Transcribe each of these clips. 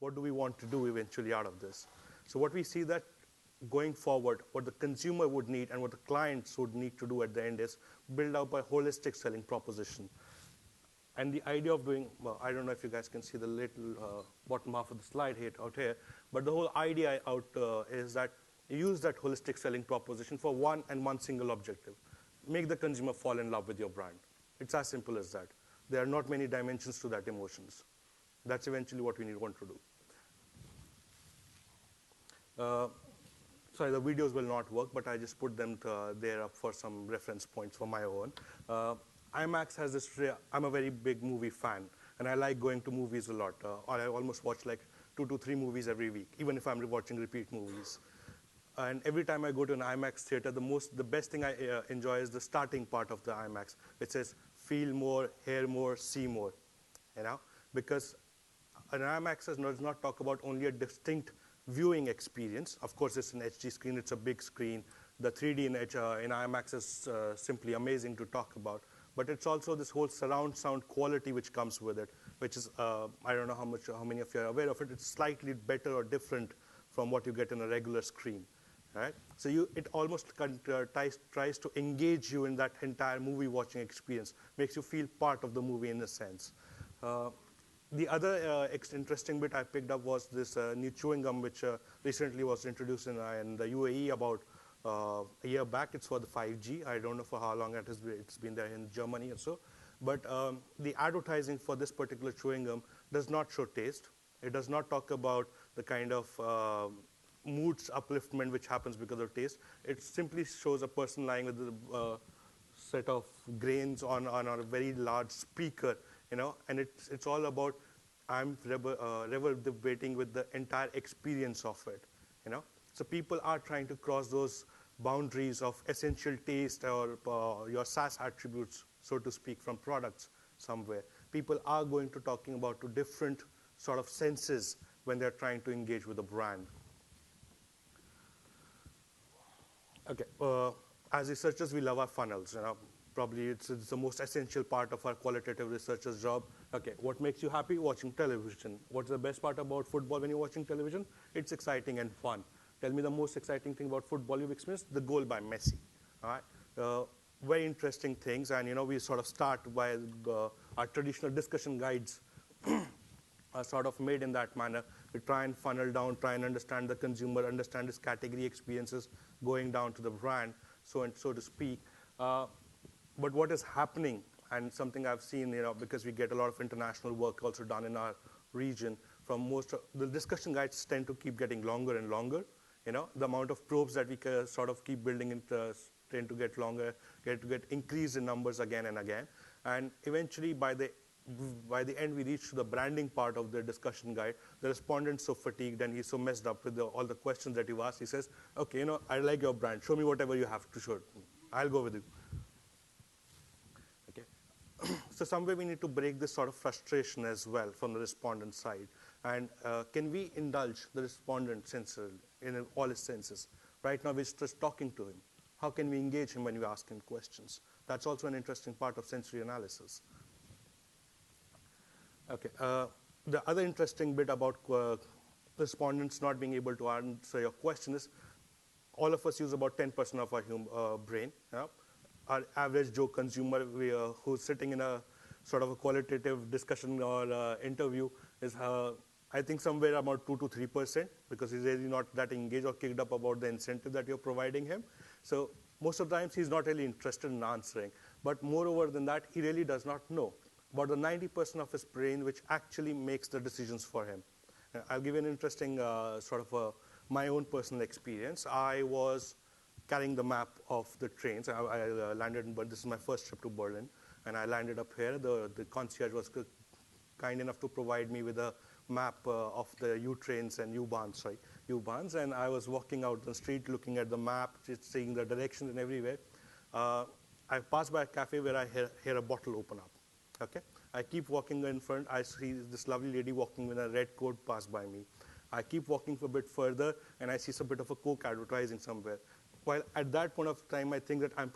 What do we want to do eventually out of this? So what we see that going forward, what the consumer would need and what the clients would need to do at the end is build up a holistic selling proposition. And the idea of doing, well, I don't know if you guys can see the little bottom half of the slide out here, but the whole idea is that you use that holistic selling proposition for one single objective. Make the consumer fall in love with your brand. It's as simple as that. There are not many dimensions to that emotions. That's eventually what we want to do. Sorry, the videos will not work, but I just put them there up for some reference points for my own. IMAX has this, I'm a very big movie fan, and I like going to movies a lot. I almost watch like 2 to 3 movies every week, even if I'm watching repeat movies. And every time I go to an IMAX theater, the best thing I enjoy is the starting part of the IMAX, which says, feel more, hear more, see more, because an IMAX does not talk about only a distinct viewing experience. Of course, it's an HD screen, it's a big screen. The 3D in IMAX is simply amazing to talk about. But it's also this whole surround sound quality which comes with it, which is, I don't know how many of you are aware of it. It's slightly better or different from what you get in a regular screen, right? So it almost tries to engage you in that entire movie watching experience, makes you feel part of the movie in a sense. The other interesting bit I picked up was this new chewing gum, which recently was introduced in the UAE about a year back. It's for the 5G. I don't know for how long it's been there in Germany or so. But the advertising for this particular chewing gum does not show taste. It does not talk about the kind of moods upliftment which happens because of taste. It simply shows a person lying with a set of grains on a very large speaker, and it's all about I'm reverberating with the entire experience of it, So people are trying to cross those boundaries of essential taste or your SaaS attributes, so to speak, from products somewhere. People are going to talking about to different sort of senses when they're trying to engage with a brand. Okay, as researchers, we love our funnels. Probably it's the most essential part of our qualitative researcher's job. Okay, what makes you happy? Watching television. What's the best part about football when you're watching television? It's exciting and fun. Tell me the most exciting thing about football you've experienced? The goal by Messi. All right? Very interesting things, and we sort of start by our traditional discussion guides are sort of made in that manner. We try and funnel down, try and understand the consumer, understand his category experiences, going down to the brand, so to speak. But what is happening, and something I've seen, because we get a lot of international work also done in our region, from the discussion guides tend to keep getting longer and longer. The amount of probes that we sort of keep building tend to get longer, get increased in numbers again and again. And eventually, by the end, we reach to the branding part of the discussion guide. The respondent's so fatigued and he's so messed up with all the questions that you've asked. He says, okay, I like your brand. Show me whatever you have to show. I'll go with you. Okay. So somewhere we need to break this sort of frustration as well from the respondent side. And can we indulge the respondent in all his senses? Right now, we're just talking to him. How can we engage him when we ask him questions? That's also an interesting part of sensory analysis. Okay. The other interesting bit about respondents not being able to answer your question is all of us use about 10% of our brain. Our average Joe consumer who's sitting in a sort of a qualitative discussion or interview is, I think, somewhere about 2 to 3%, because he's really not that engaged or kicked up about the incentive that you're providing him. So most of the times he's not really interested in answering. But moreover than that, he really does not know about the 90% of his brain which actually makes the decisions for him. I'll give you an interesting sort of my own personal experience. I was carrying the map of the trains. I landed, but this is my first trip to Berlin, and I landed up here. The concierge was kind enough to provide me with a map of the U-trains and U-Bahns, and I was walking out the street looking at the map, just seeing the directions and everywhere. I passed by a cafe where I hear a bottle open up. Okay, I keep walking in front. I see this lovely lady walking with a red coat pass by me. I keep walking for a bit further, and I see some bit of a Coke advertising somewhere. While at that point of time, I think that I'm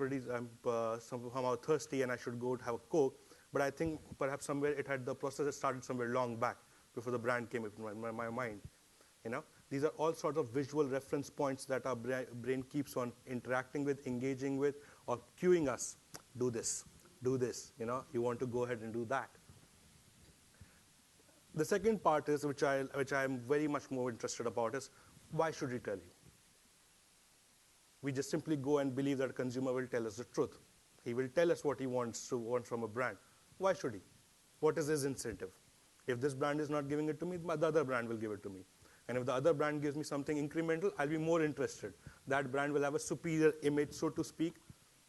somehow thirsty and I should go have a Coke. But I think perhaps somewhere the process had started somewhere long back, before the brand came into my mind. You know, these are all sorts of visual reference points that our brain keeps on interacting with, engaging with, or cueing us. Do this, you know, you want to go ahead and do that. The second part is, which I am very much more interested about, is why should he tell you? We just simply go and believe that a consumer will tell us the truth. He will tell us what he wants from a brand. Why should he? What is his incentive? If this brand is not giving it to me, the other brand will give it to me. And if the other brand gives me something incremental, I'll be more interested. That brand will have a superior image, so to speak,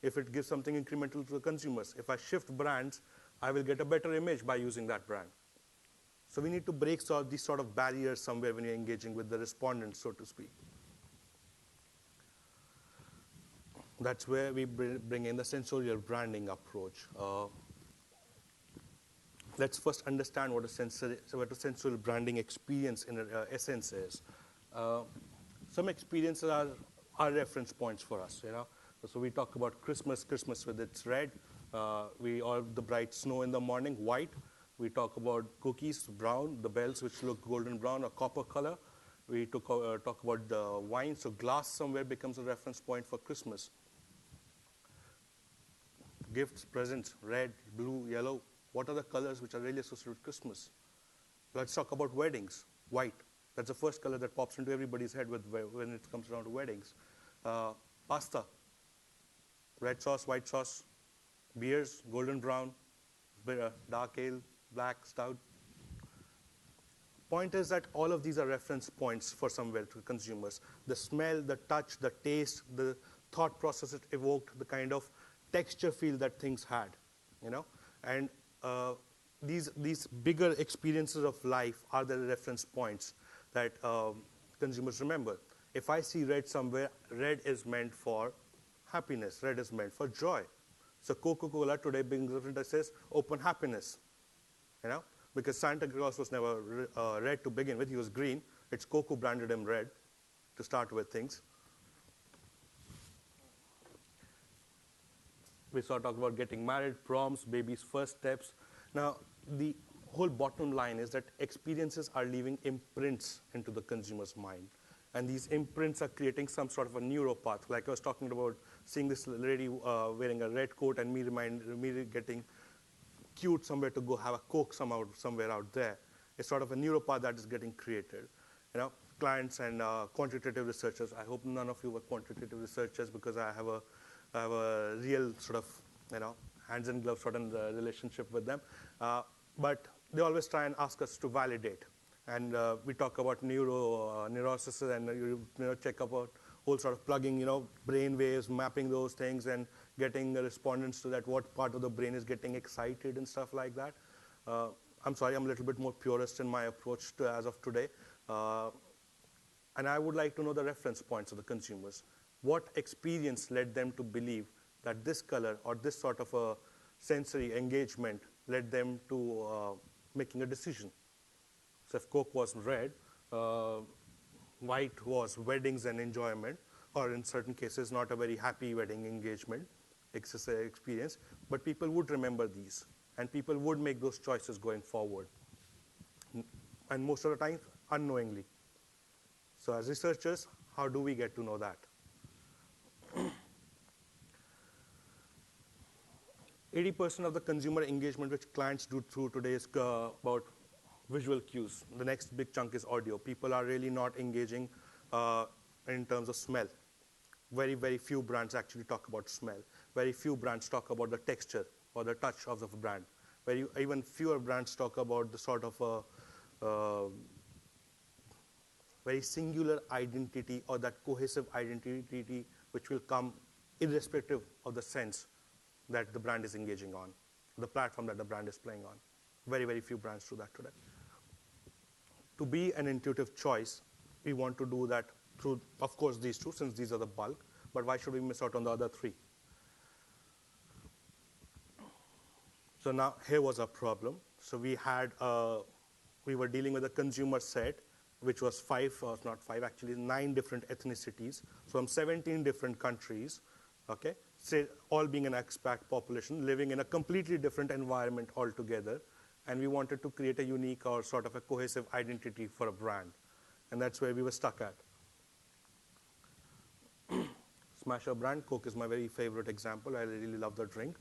if it gives something incremental to the consumers. If I shift brands, I will get a better image by using that brand. So we need to break these sort of barriers somewhere when you're engaging with the respondents, so to speak. That's where we bring in the sensorial branding approach. Let's first understand what a sensorial branding experience in essence is. Some experiences are reference points for us, you know. So we talk about Christmas with its red. The bright snow in the morning, white. We talk about cookies, brown, the bells which look golden brown or copper color. We talk about the wine, so glass somewhere becomes a reference point for Christmas. Gifts, presents, red, blue, yellow. What are the colors which are really associated with Christmas? Let's talk about weddings. White. That's the first color that pops into everybody's head when it comes around to weddings. Pasta. Red sauce, white sauce. Beers, golden brown. Dark ale, black, stout. Point is that all of these are reference points for somewhere to consumers. The smell, the touch, the taste, the thought process it evoked, the kind of texture feel that things had, you know. And these bigger experiences of life are the reference points that consumers remember. If I see red somewhere, red is meant for happiness. Red is meant for joy. So Coca-Cola today brings up and says, open happiness, you know, because Santa Claus was never red to begin with. He was green. It's Coke who branded him red to start with things. We saw talk about getting married, proms, baby's first steps. Now, the whole bottom line is that experiences are leaving imprints into the consumer's mind. And these imprints are creating some sort of a neuropath. Like I was talking about seeing this lady wearing a red coat and me getting cute somewhere to go have a Coke somewhere out there. It's sort of a neuropath that is getting created. You know, clients and quantitative researchers. I hope none of you were quantitative researchers because I have a real sort of, you know, hands and gloves sort of relationship with them. But they always try and ask us to validate. And we talk about neurosis and you know, check about whole sort of plugging, you know, brain waves, mapping those things and getting respondents to that, what part of the brain is getting excited and stuff like that. I'm sorry, I'm a little bit more purist in my approach to as of today. And I would like to know the reference points of the consumers. What experience led them to believe that this color or this sort of a sensory engagement led them to making a decision? So if Coke was red, white was weddings and enjoyment, or in certain cases, not a very happy wedding engagement experience, but people would remember these, and people would make those choices going forward. And most of the time, unknowingly. So as researchers, how do we get to know that? 80% of the consumer engagement which clients do through today is about visual cues. The next big chunk is audio. People are really not engaging in terms of smell. Very, very few brands actually talk about smell. Very few brands talk about the texture or the touch of the brand. Even fewer brands talk about the sort of very singular identity or that cohesive identity which will come irrespective of the sense that the brand is engaging on, the platform that the brand is playing on. Very, very few brands do that today. To be an intuitive choice, we want to do that through, of course, these two, since these are the bulk, but why should we miss out on the other three? So now, here was our problem. So we were dealing with a consumer set, which was actually 9 different ethnicities from 17 different countries, okay? Say all being an expat population, living in a completely different environment altogether, and we wanted to create a unique or sort of a cohesive identity for a brand. And that's where we were stuck at. Smash your brand. Coke is my very favorite example. I really love the drink.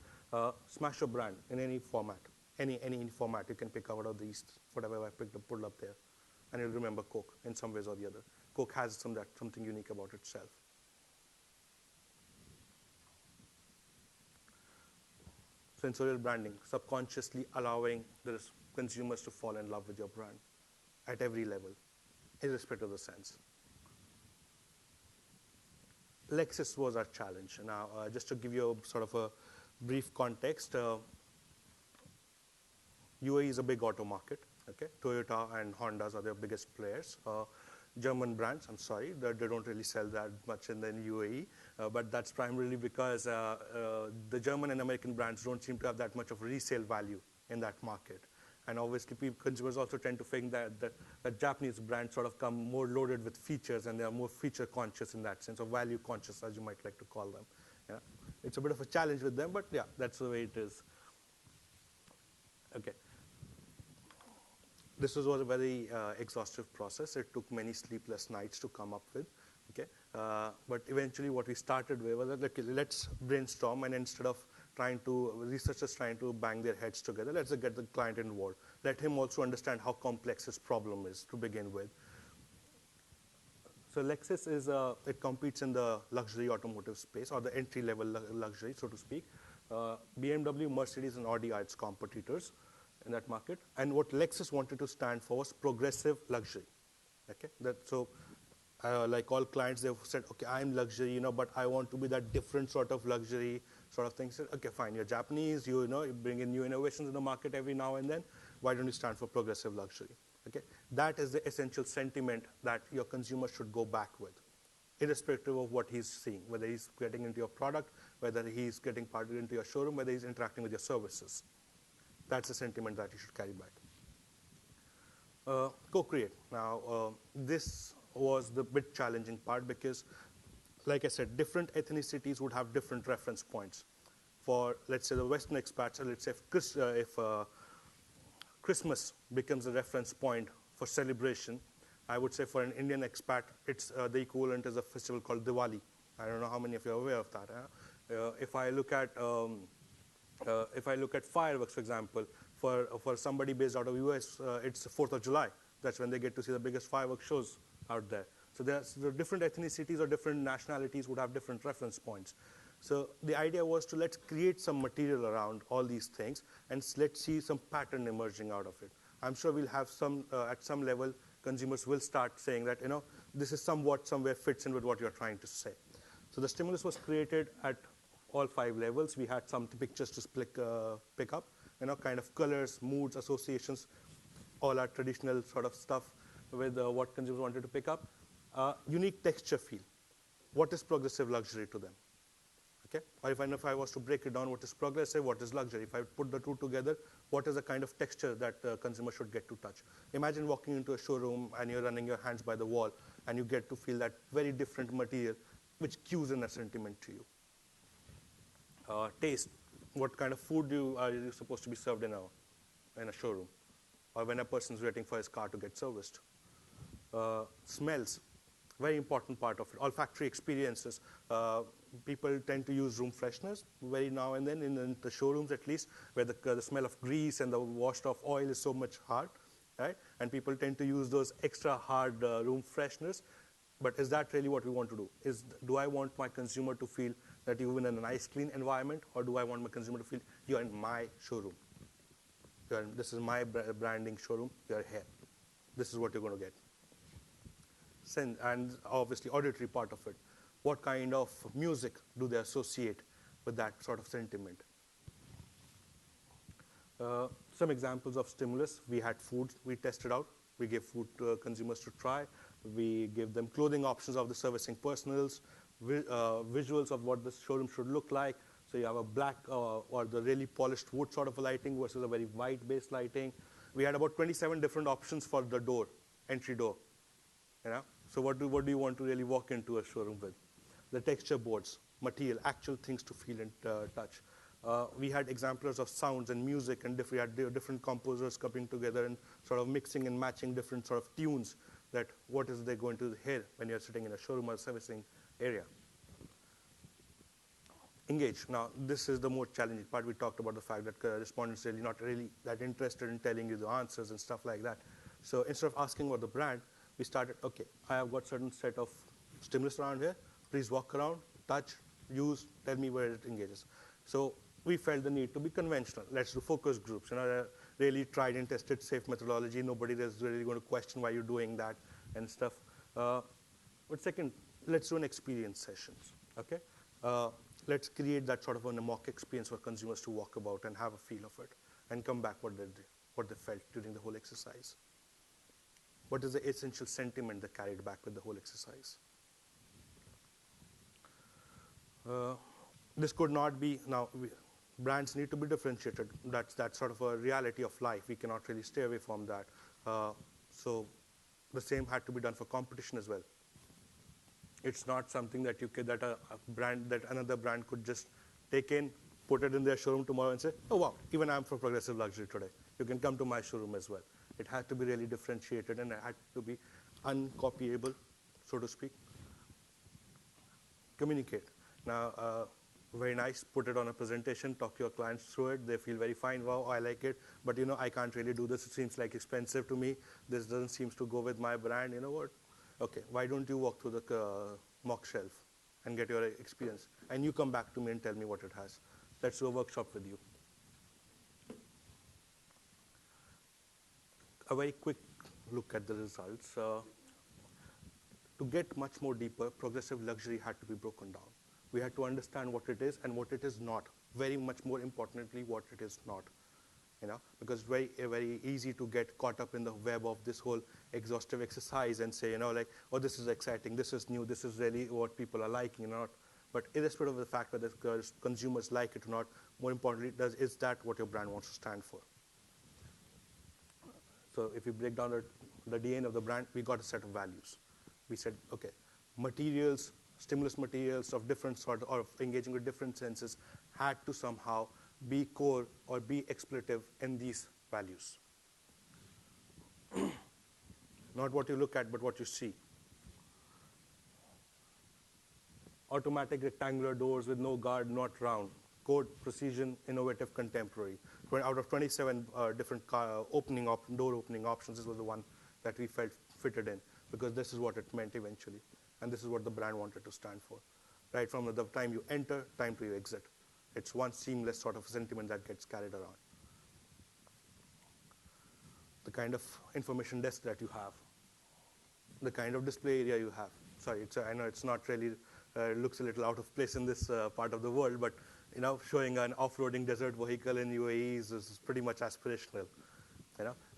Smash your brand in any format. Any format you can pick out of these, whatever I pulled up there. And you'll remember Coke in some ways or the other. Coke has something unique about itself. Sensorial branding, subconsciously allowing the consumers to fall in love with your brand at every level, irrespective of the sense. Lexus was our challenge. Now, just to give you a sort of a brief context, UAE is a big auto market. Okay, Toyota and Hondas are their biggest players. German brands, I'm sorry, they don't really sell that much in the UAE, but that's primarily because the German and American brands don't seem to have that much of resale value in that market. And obviously, consumers also tend to think that Japanese brands sort of come more loaded with features, and they are more feature conscious in that sense, or value conscious, as you might like to call them. Yeah. It's a bit of a challenge with them, but yeah, that's the way it is. Okay. This was a very exhaustive process. It took many sleepless nights to come up with. Okay, but eventually what we started with was that, okay, let's brainstorm, and instead of researchers trying to bang their heads together, let's get the client involved. Let him also understand how complex his problem is to begin with. So Lexus it competes in the luxury automotive space, or the entry-level luxury, so to speak. BMW, Mercedes, and Audi are its competitors in that market. And what Lexus wanted to stand for was progressive luxury. Okay, like all clients, they've said, okay, I'm luxury, but I want to be that different sort of luxury sort of thing. So, okay, fine, you're Japanese, you bring in new innovations in the market every now and then. Why don't you stand for progressive luxury? Okay, that is the essential sentiment that your consumer should go back with, irrespective of what he's seeing, whether he's getting into your product, whether he's getting part into your showroom, whether he's interacting with your services. That's the sentiment that you should carry back. Co-create. Now, this was the bit challenging part because, like I said, different ethnicities would have different reference points. For, let's say, the Western expats, let's say if Christmas becomes a reference point for celebration, I would say for an Indian expat, it's the equivalent is a festival called Diwali. I don't know how many of you are aware of that. If I look at fireworks, for example, for somebody based out of US, it's the 4th of July. That's when they get to see the biggest fireworks shows out there. So the different ethnicities or different nationalities would have different reference points. So the idea was to let's create some material around all these things, and let's see some pattern emerging out of it. I'm sure we'll have some, at some level, consumers will start saying that, this is somewhere fits in with what you're trying to say. So the stimulus was created at all 5 levels. We had some pictures to pick up, kind of colors, moods, associations, all our traditional sort of stuff with what consumers wanted to pick up. Unique texture feel. What is progressive luxury to them? Okay? Or if I was to break it down, what is progressive, what is luxury? If I put the two together, what is the kind of texture that the consumer should get to touch? Imagine walking into a showroom and you're running your hands by the wall and you get to feel that very different material which cues in a sentiment to you. Taste. What kind of food are you supposed to be served in a showroom? Or when a person's waiting for his car to get serviced. Smells. Very important part of it. Olfactory experiences. People tend to use room fresheners very now and then, in the showrooms at least, where the smell of grease and the washed off oil is so much hard, right? And people tend to use those extra hard room fresheners. But is that really what we want to do? Do I want my consumer to feel that you're in a nice, clean environment, or do I want my consumer to feel you're in my showroom? This is my branding showroom. You're here. This is what you're going to get. And obviously, auditory part of it. What kind of music do they associate with that sort of sentiment? Some examples of stimulus. We had food we tested out. We gave food to consumers to try. We gave them clothing options of the servicing personals, visuals of what the showroom should look like. So you have a black or the really polished wood sort of a lighting versus a very white-based lighting. We had about 27 different options for the door, entry door. So what do you want to really walk into a showroom with? The texture boards, material, actual things to feel and touch. We had examples of sounds and music, and we had different composers coming together and sort of mixing and matching different sort of tunes that what is they going to hear when you're sitting in a showroom or servicing area. Engage. Now, this is the more challenging part. We talked about the fact that respondents really not really that interested in telling you the answers and stuff like that. So instead of asking about the brand, we started, okay, I have got certain set of stimulus around here. Please walk around, touch, use, tell me where it engages. So we felt the need to be conventional. Let's do focus groups. Really tried and tested safe methodology. Nobody is really going to question why you're doing that and stuff. But second, let's do an experience sessions, okay? Let's create that sort of a mock experience for consumers to walk about and have a feel of it and come back what they felt during the whole exercise. What is the essential sentiment they carried back with the whole exercise? This could not be, now brands need to be differentiated. That's sort of a reality of life. We cannot really stay away from that. So the same had to be done for competition as well. It's not something that another brand could just take in, put it in their showroom tomorrow and say, oh wow, even I'm for progressive luxury today. You can come to my showroom as well. It had to be really differentiated and it had to be uncopyable, so to speak. Communicate. Now, very nice, put it on a presentation, talk to your clients through it. They feel very fine, wow, I like it. But I can't really do this. It seems like expensive to me. This doesn't seem to go with my brand. You know what? Okay, why don't you walk through the mock shelf and get your experience? And you come back to me and tell me what it has. Let's do a workshop with you. A very quick look at the results. To get much more deeper, progressive luxury had to be broken down. We had to understand what it is and what it is not. Very much more importantly, what it is not. Because it's very easy to get caught up in the web of this whole exhaustive exercise and say, like, oh, this is exciting, this is new, this is really what people are liking or not. But irrespective of the fact whether consumers like it or not, more importantly, is that what your brand wants to stand for? So if you break down the DNA of the brand, we got a set of values. We said, okay, materials, stimulus materials of different sort of engaging with different senses had to somehow be core or be expletive in these values. Not what you look at, but what you see. Automatic rectangular doors with no guard, not round. Code, precision, innovative, contemporary. Out of 27 different door opening options, this was the one that we felt fitted in, because this is what it meant eventually. And this is what the brand wanted to stand for. Right from the time you enter, time to you exit. It's one seamless sort of sentiment that gets carried around. The kind of information desk that you have, the kind of display area you have. Sorry, I know it's not really, looks a little out of place in this part of the world, but showing an off-roading desert vehicle in UAE is pretty much aspirational.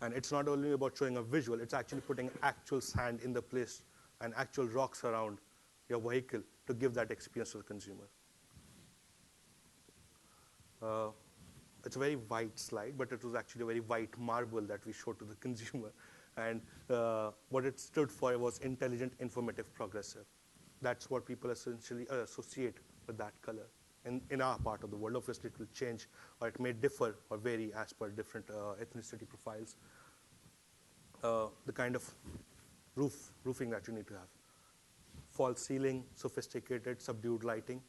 And it's not only about showing a visual, it's actually putting actual sand in the place and actual rocks around your vehicle to give that experience to the consumer. It's a very white slide, but it was actually a very white marble that we showed to the consumer. And what it stood for was intelligent, informative, progressive. That's what people essentially associate with that color. In our part of the world, obviously it will change, or it may differ or vary as per different ethnicity profiles. The kind of roofing that you need to have. False ceiling, sophisticated, subdued lighting.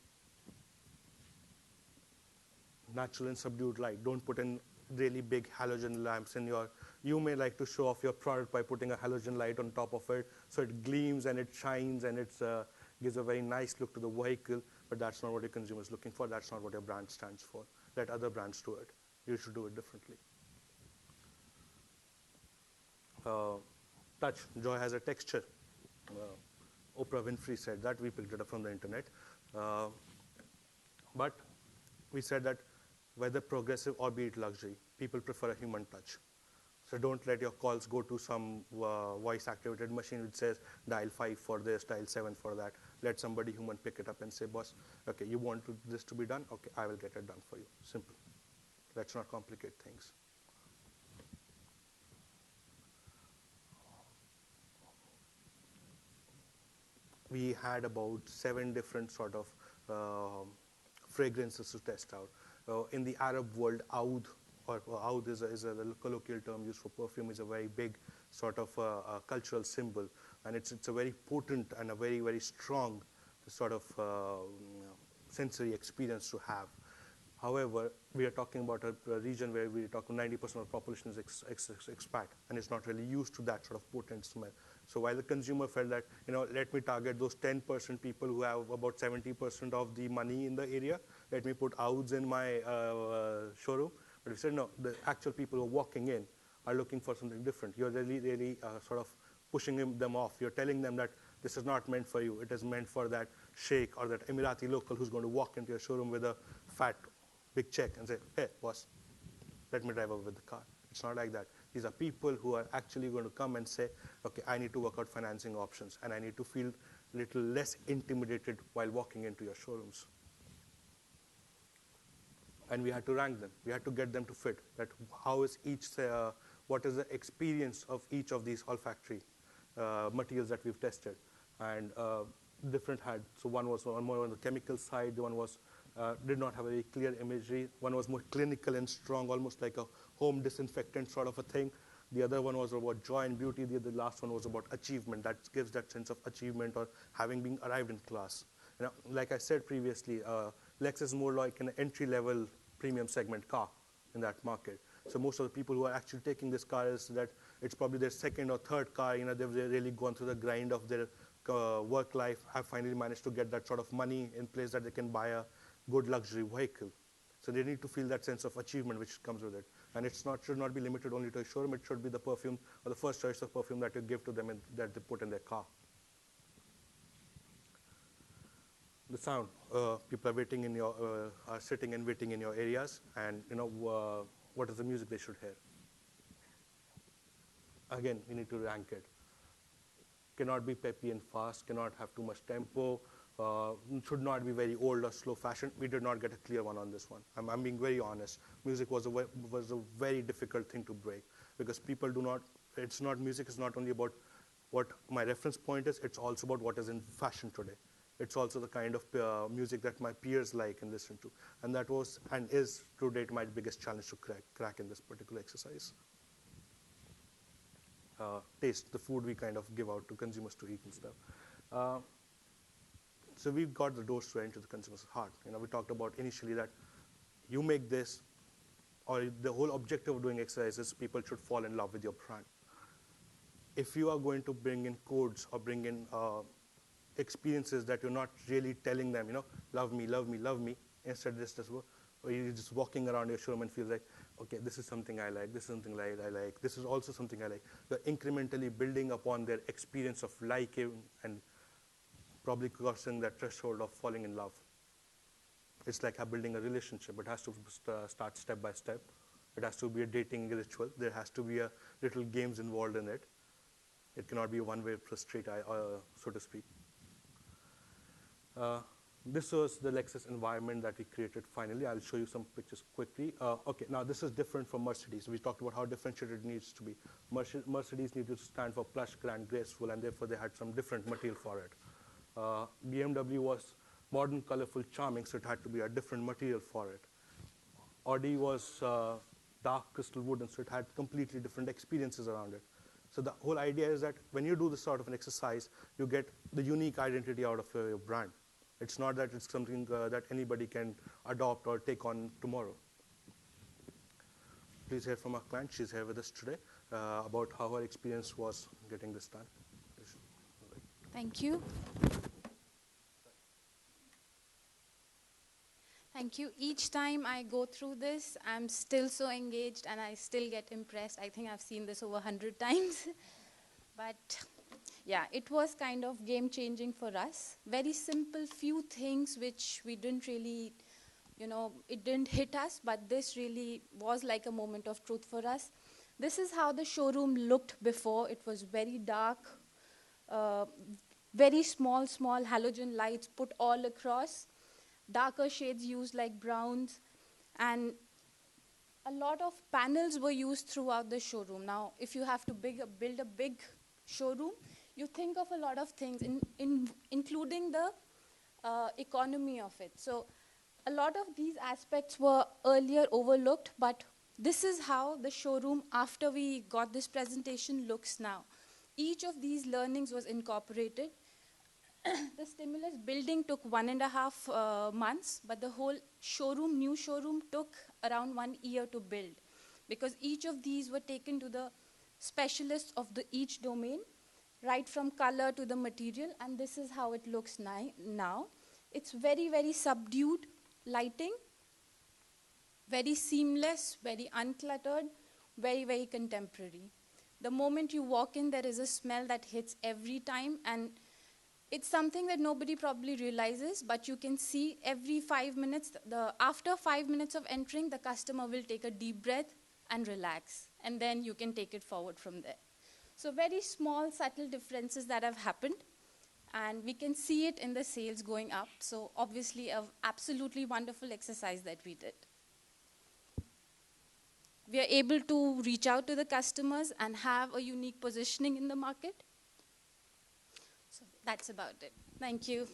Natural and subdued light. Don't put in really big halogen lamps in your, you may like to show off your product by putting a halogen light on top of it, so it gleams and it shines and it gives a very nice look to the vehicle, but that's not what your consumer is looking for. That's not what your brand stands for. Let other brands do it. You should do it differently. Touch. Joy has a texture. Oprah Winfrey said that. We picked it up from the internet. But we said that whether progressive or be it luxury, people prefer a human touch. So don't let your calls go to some voice-activated machine which says dial 5 for this, dial 7 for that. Let somebody human pick it up and say, boss, okay, you want this to be done? Okay, I will get it done for you. Simple. Let's not complicate things. We had about 7 different sort of fragrances to test out. In the Arab world, oud, or oud is a colloquial term used for perfume, is a very big sort of cultural symbol, and it's a very potent and a very, very strong sort of sensory experience to have. However, we are talking about a region where we talk 90% of the population is expat, and it's not really used to that sort of potent smell. So while the consumer felt that, let me target those 10% people who have about 70% of the money in the area, let me put ouds in my showroom. But we said, no, the actual people who are walking in are looking for something different. You're really, really sort of pushing them off. You're telling them that this is not meant for you. It is meant for that sheikh or that Emirati local who's going to walk into your showroom with a fat, big check and say, hey, boss, let me drive over with the car. It's not like that. These are people who are actually going to come and say, okay, I need to work out financing options, and I need to feel a little less intimidated while walking into your showrooms. And we had to rank them. We had to get them to fit. That how is each, what is the experience of each of these olfactory materials that we've tested, and different had. So one was more on the chemical side. The one was did not have a very clear imagery. One was more clinical and strong, almost like a home disinfectant sort of a thing. The other one was about joy and beauty. The last one was about achievement. That gives that sense of achievement or having been arrived in class. Like I said previously, Lexus is more like an entry-level premium segment car in that market. So most of the people who are actually taking this car is that it's probably their second or third car. They've really gone through the grind of their work life, have finally managed to get that sort of money in place that they can buy a good luxury vehicle. So they need to feel that sense of achievement which comes with it. And should not be limited only to a showroom. It should be the perfume or the first choice of perfume that you give to them and that they put in their car. The sound. People are waiting in your, are sitting and waiting in your areas, and what is the music they should hear? Again, we need to rank it. Cannot be peppy and fast. Cannot have too much tempo. Should not be very old or slow fashion. We did not get a clear one on this one. I'm being very honest. Music was a very difficult thing to break, because people do not. It's not music. Is not only about what my reference point is. It's also about what is in fashion today. It's also the kind of music that my peers like and listen to. And that was and is to date my biggest challenge to crack in this particular exercise. Taste, the food we kind of give out to consumers to eat and stuff. So we've got the doors to enter the consumer's heart. We talked about initially that you make this, or the whole objective of doing exercises, people should fall in love with your brand. If you are going to bring in codes or bring in experiences that you're not really telling them, love me, love me, love me, instead or you're just walking around your showroom and feel like, okay, this is something I like, this is something I like, this is also something I like. You're incrementally building upon their experience of liking and probably crossing that threshold of falling in love. It's like building a relationship. It has to start step by step. It has to be a dating ritual. There has to be a little games involved in it. It cannot be a one-way straight, so to speak. This was the Lexus environment that we created finally. I'll show you some pictures quickly. Okay, now this is different from Mercedes. We talked about how differentiated it needs to be. Mercedes needed to stand for plush, grand, graceful, and therefore they had some different material for it. BMW was modern, colorful, charming, so it had to be a different material for it. Audi was dark crystal wood, and so it had completely different experiences around it. So the whole idea is that when you do this sort of an exercise, you get the unique identity out of your brand. It's not that it's something that anybody can adopt or take on tomorrow. Please hear from our client. She's here with us today about how her experience was getting this done. Thank you. Thank you. Each time I go through this, I'm still so engaged and I still get impressed. I think I've seen this over 100 times. But yeah, it was kind of game-changing for us. Very simple, few things which we didn't really, it didn't hit us, but this really was like a moment of truth for us. This is how the showroom looked before. It was very dark. Very small halogen lights put all across, darker shades used like browns, and a lot of panels were used throughout the showroom. Now, if you have to build a big showroom, you think of a lot of things, including the economy of it. So A lot of these aspects were earlier overlooked, but this is how the showroom, after we got this presentation, looks now. Each of these learnings was incorporated. The stimulus building took 1.5 months, but the whole showroom, new showroom, took around 1 year to build, because each of these were taken to the specialists of each domain, right from color to the material, and this is how it looks now. It's very, very subdued lighting, very seamless, very uncluttered, very, very contemporary. The moment you walk in, there is a smell that hits every time, and it's something that nobody probably realizes, but you can see every 5 minutes, after 5 minutes of entering, the customer will take a deep breath and relax, and then you can take it forward from there. So very small, subtle differences that have happened, and we can see it in the sales going up. So obviously, an absolutely wonderful exercise that we did. We are able to reach out to the customers and have a unique positioning in the market. So that's about it. Thank you.